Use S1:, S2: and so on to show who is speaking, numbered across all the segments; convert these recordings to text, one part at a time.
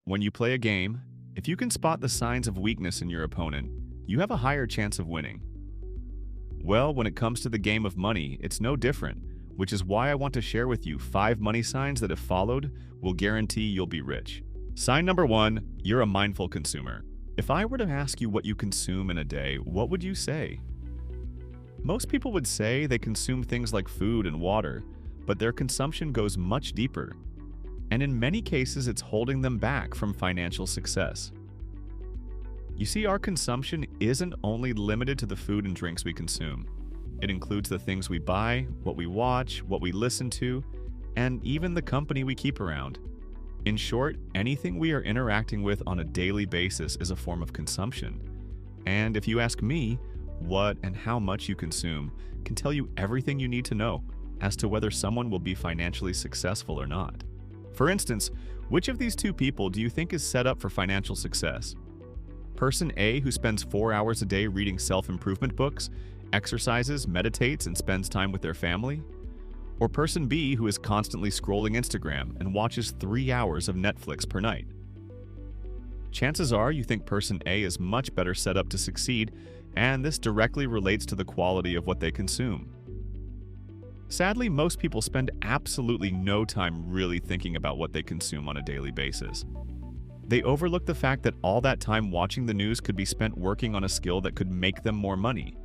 S1: When you play a game, if you can spot the signs of weakness in your opponent, you have a higher chance of winning. Well, when it comes to the game of money, it's no different, which is why I want to share with you 5 money signs that if followed, will guarantee you'll be rich. Sign number 1, you're a mindful consumer. If I were to ask you what you consume in a day, what would you say? Most people would say they consume things like food and water, but their consumption goes much deeper. And in many cases, it's holding them back from financial success. You see, our consumption isn't only limited to the food and drinks we consume. It includes the things we buy, what we watch, what we listen to, and even the company we keep around. In short, anything we are interacting with on a daily basis is a form of consumption. And if you ask me, what and how much you consume can tell you everything you need to know as to whether someone will be financially successful or not. For instance, which of these 2 people do you think is set up for financial success? Person A, who spends 4 hours a day reading self-improvement books, exercises, meditates, and spends time with their family? Or person B, who is constantly scrolling Instagram and watches 3 hours of Netflix per night? Chances are you think person A is much better set up to succeed, and this directly relates to the quality of what they consume. Sadly, most people spend absolutely no time really thinking about what they consume on a daily basis. They overlook the fact that all that time watching the news could be spent working on a skill that could make them more money.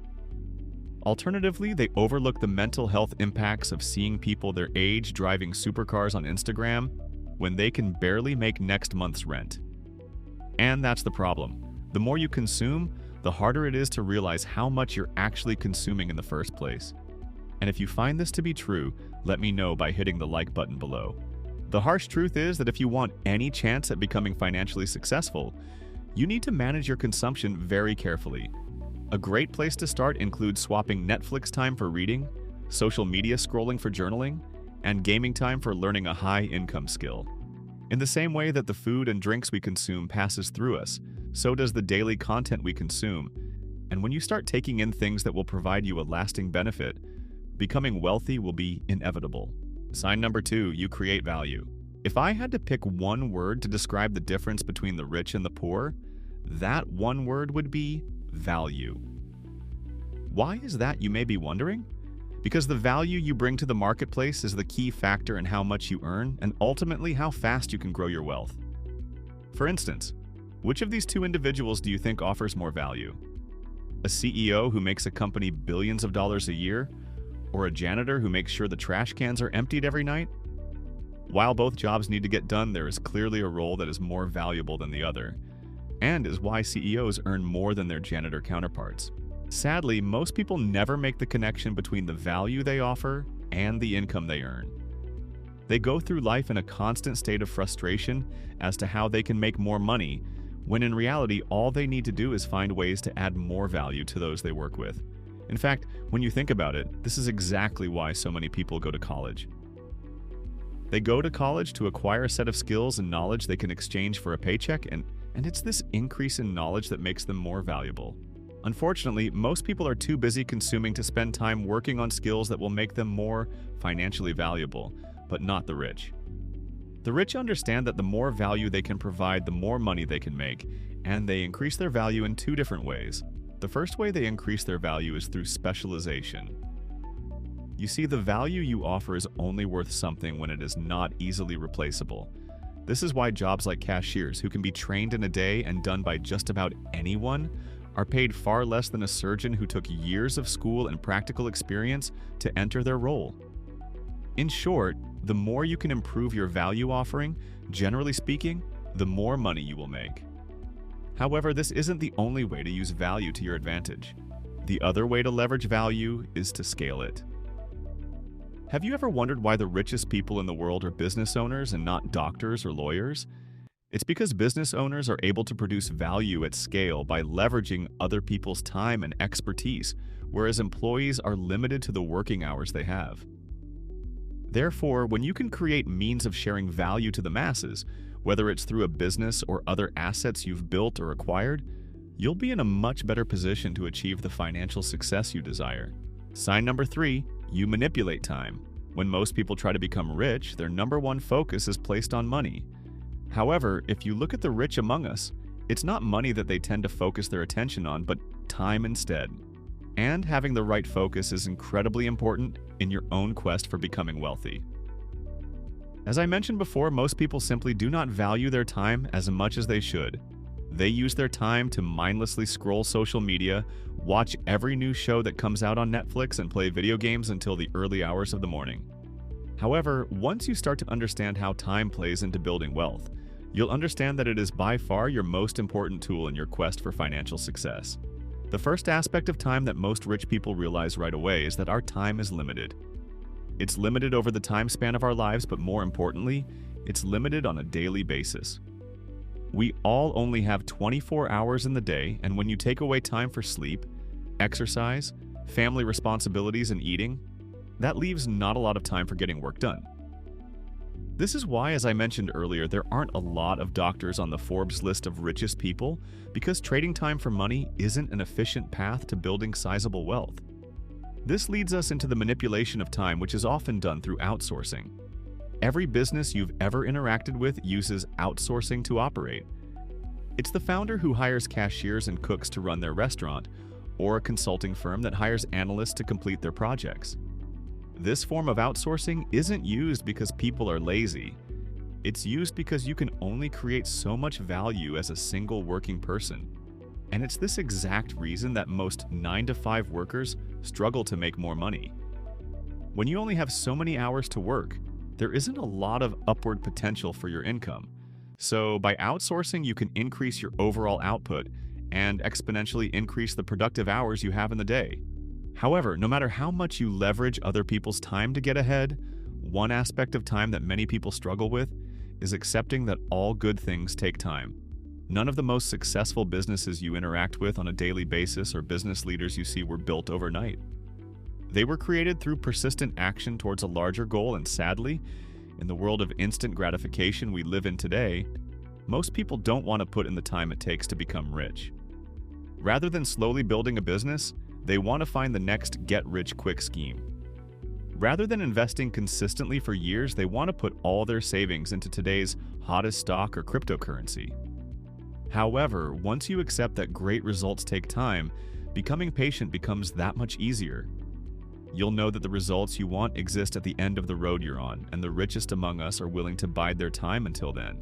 S1: Alternatively, they overlook the mental health impacts of seeing people their age driving supercars on Instagram when they can barely make next month's rent. And that's the problem. The more you consume, the harder it is to realize how much you're actually consuming in the first place. And if you find this to be true, let me know by hitting the like button below. The harsh truth is that if you want any chance at becoming financially successful, you need to manage your consumption very carefully. A great place to start includes swapping Netflix time for reading, social media scrolling for journaling, and gaming time for learning a high-income skill. In the same way that the food and drinks we consume passes through us, so does the daily content we consume. And when you start taking in things that will provide you a lasting benefit, becoming wealthy will be inevitable. Sign number 2, you create value. If I had to pick one word to describe the difference between the rich and the poor, that one word would be value. Why is that, you may be wondering? Because the value you bring to the marketplace is the key factor in how much you earn and ultimately how fast you can grow your wealth. For instance, which of these 2 individuals do you think offers more value? A CEO who makes a company billions of dollars a year, or a janitor who makes sure the trash cans are emptied every night? While both jobs need to get done, there is clearly a role that is more valuable than the other, and is why CEOs earn more than their janitor counterparts. Sadly, most people never make the connection between the value they offer and the income they earn. They go through life in a constant state of frustration as to how they can make more money, when in reality, all they need to do is find ways to add more value to those they work with. In fact, when you think about it, this is exactly why so many people go to college. They go to college to acquire a set of skills and knowledge they can exchange for a paycheck, and it's this increase in knowledge that makes them more valuable. Unfortunately, most people are too busy consuming to spend time working on skills that will make them more financially valuable, but not the rich. The rich understand that the more value they can provide, the more money they can make, and they increase their value in 2 different ways. The first way they increase their value is through specialization. You see, the value you offer is only worth something when it is not easily replaceable. This is why jobs like cashiers, who can be trained in a day and done by just about anyone, are paid far less than a surgeon who took years of school and practical experience to enter their role. In short, the more you can improve your value offering, generally speaking, the more money you will make. However, this isn't the only way to use value to your advantage. The other way to leverage value is to scale it. Have you ever wondered why the richest people in the world are business owners and not doctors or lawyers? It's because business owners are able to produce value at scale by leveraging other people's time and expertise, whereas employees are limited to the working hours they have. Therefore, when you can create means of sharing value to the masses, whether it's through a business or other assets you've built or acquired, you'll be in a much better position to achieve the financial success you desire. Sign number 3, you manipulate time. When most people try to become rich, their number 1 focus is placed on money. However, if you look at the rich among us, it's not money that they tend to focus their attention on, but time instead. And having the right focus is incredibly important in your own quest for becoming wealthy. As I mentioned before, most people simply do not value their time as much as they should. They use their time to mindlessly scroll social media, watch every new show that comes out on Netflix, and play video games until the early hours of the morning. However, once you start to understand how time plays into building wealth, you'll understand that it is by far your most important tool in your quest for financial success. The first aspect of time that most rich people realize right away is that our time is limited. It's limited over the time span of our lives, but more importantly, it's limited on a daily basis. We all only have 24 hours in the day, and when you take away time for sleep, exercise, family responsibilities, and eating, that leaves not a lot of time for getting work done. This is why, as I mentioned earlier, there aren't a lot of doctors on the Forbes list of richest people, because trading time for money isn't an efficient path to building sizable wealth. This leads us into the manipulation of time, which is often done through outsourcing. Every business you've ever interacted with uses outsourcing to operate. It's the founder who hires cashiers and cooks to run their restaurant, or a consulting firm that hires analysts to complete their projects. This form of outsourcing isn't used because people are lazy. It's used because you can only create so much value as a single working person. And it's this exact reason that most 9-to-5 workers struggle to make more money. When you only have so many hours to work, there isn't a lot of upward potential for your income. So by outsourcing, you can increase your overall output and exponentially increase the productive hours you have in the day. However, no matter how much you leverage other people's time to get ahead, one aspect of time that many people struggle with is accepting that all good things take time. None of the most successful businesses you interact with on a daily basis or business leaders you see were built overnight. They were created through persistent action towards a larger goal, and sadly, in the world of instant gratification we live in today, most people don't want to put in the time it takes to become rich. Rather than slowly building a business, they want to find the next get-rich-quick scheme. Rather than investing consistently for years, they want to put all their savings into today's hottest stock or cryptocurrency. However, once you accept that great results take time, becoming patient becomes that much easier. You'll know that the results you want exist at the end of the road you're on, and the richest among us are willing to bide their time until then.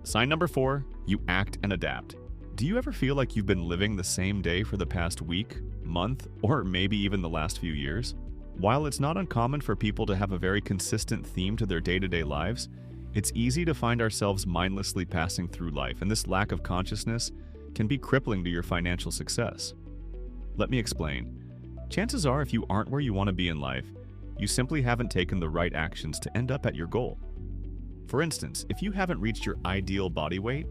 S1: Sign number 4, you act and adapt. Do you ever feel like you've been living the same day for the past week, month, or maybe even the last few years? While it's not uncommon for people to have a very consistent theme to their day-to-day lives, it's easy to find ourselves mindlessly passing through life, and this lack of consciousness can be crippling to your financial success. Let me explain. Chances are, if you aren't where you want to be in life, you simply haven't taken the right actions to end up at your goal. For instance, if you haven't reached your ideal body weight,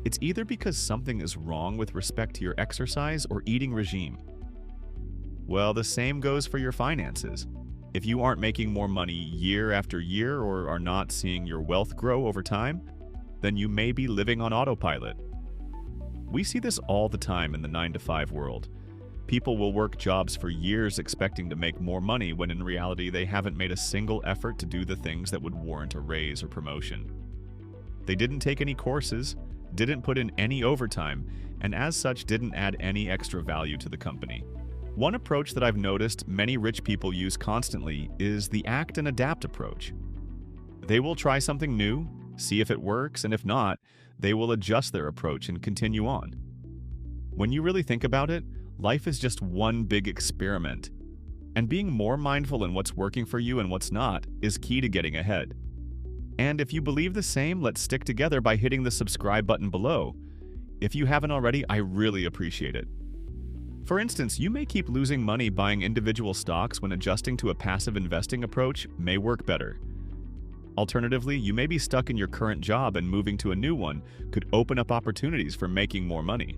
S1: it's either because something is wrong with respect to your exercise or eating regime. Well, the same goes for your finances. If you aren't making more money year after year or are not seeing your wealth grow over time, then you may be living on autopilot. We see this all the time in the 9-to-5 world. People will work jobs for years expecting to make more money when in reality they haven't made a single effort to do the things that would warrant a raise or promotion. They didn't take any courses, didn't put in any overtime, and as such didn't add any extra value to the company. One approach that I've noticed many rich people use constantly is the act and adapt approach. They will try something new, see if it works, and if not, they will adjust their approach and continue on. When you really think about it, life is just one big experiment, and being more mindful in what's working for you and what's not is key to getting ahead. And if you believe the same, let's stick together by hitting the subscribe button below. If you haven't already, I really appreciate it. For instance, you may keep losing money buying individual stocks when adjusting to a passive investing approach may work better. Alternatively, you may be stuck in your current job and moving to a new one could open up opportunities for making more money.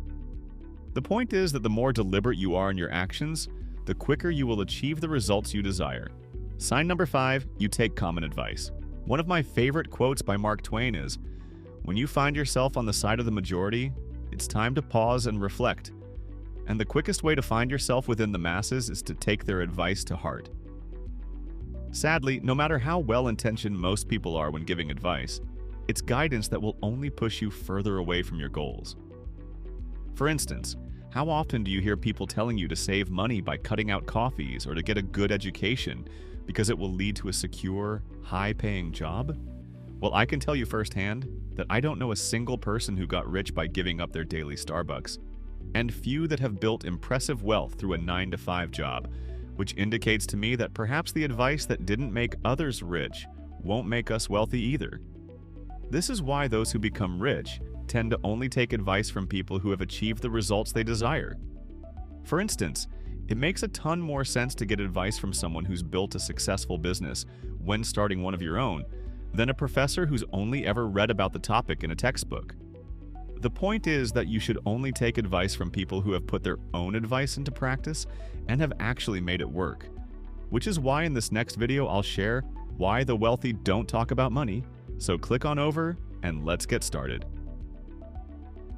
S1: The point is that the more deliberate you are in your actions, the quicker you will achieve the results you desire. Sign number 5, you take common advice. One of my favorite quotes by Mark Twain is, "When you find yourself on the side of the majority, it's time to pause and reflect. And the quickest way to find yourself within the masses is to take their advice to heart." Sadly, no matter how well-intentioned most people are when giving advice, It's guidance that will only push you further away from your goals. For instance, how often do you hear people telling you to save money by cutting out coffees or to get a good education because it will lead to a secure, high-paying job? Well, I can tell you firsthand that I don't know a single person who got rich by giving up their daily Starbucks, and few that have built impressive wealth through a 9-to-5 job, which indicates to me that perhaps the advice that didn't make others rich won't make us wealthy either. This is why those who become rich tend to only take advice from people who have achieved the results they desire. For instance, it makes a ton more sense to get advice from someone who's built a successful business when starting one of your own than a professor who's only ever read about the topic in a textbook. The point is that you should only take advice from people who have put their own advice into practice and have actually made it work. Which is why in this next video I'll share why the wealthy don't talk about money, so click on over and let's get started.